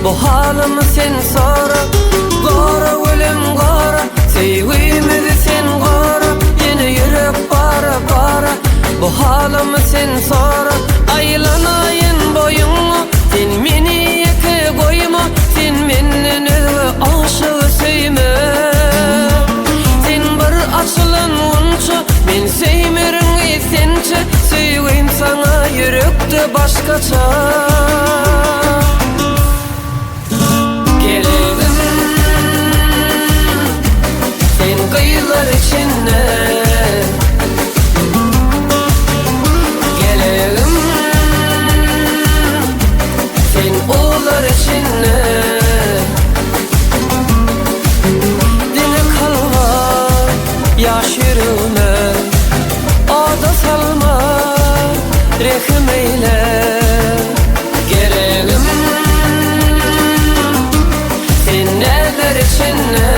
Bu halımı sen sora, gara ölüm gara, sevgimizi sen gara, yine yürek bara bara. Bu halımı sen sora, aylanayın boyunmu, sen meni yeke koyma, sen menden aşığı söyle. Sen bir açılan unça, men seymerin sençe, sevgim sana yürekte başkaça. Kıyılar içinde gelelim, sen oğlar içinde dine kalma, yaş yürüme, ada salma, rehim eyle. Gelelim, sen neler içinde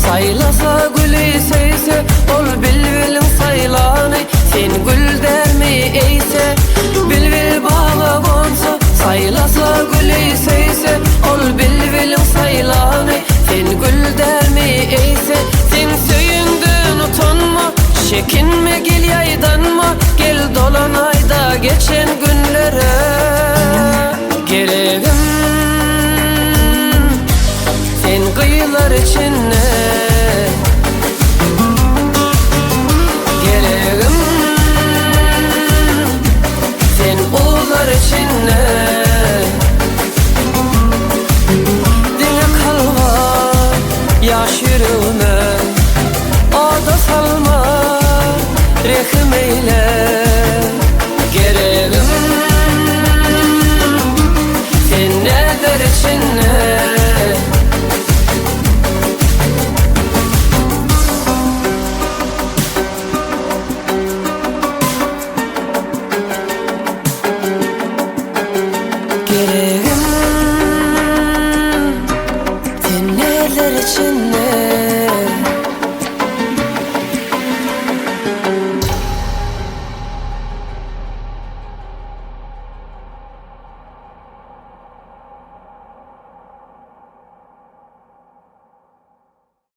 saylasa gülü seyse, ol bilbilin saylanay, sen gül dermi eyse. Bilbil bağa gonsa, saylasa gülü seyse, ol bilbilin saylanay, sen gül dermi eyse. Sen söyündün utanma, çekinme gel yaydanma, gel dolanayda geçen günlere. Gelelim, sen kıyılar içinde gelelim, sen oğlar içinde dine kalma, yaş yürüme, ada salma, rehim eyle. Gelelim, sen neler içinde gelelim, sen neler içinde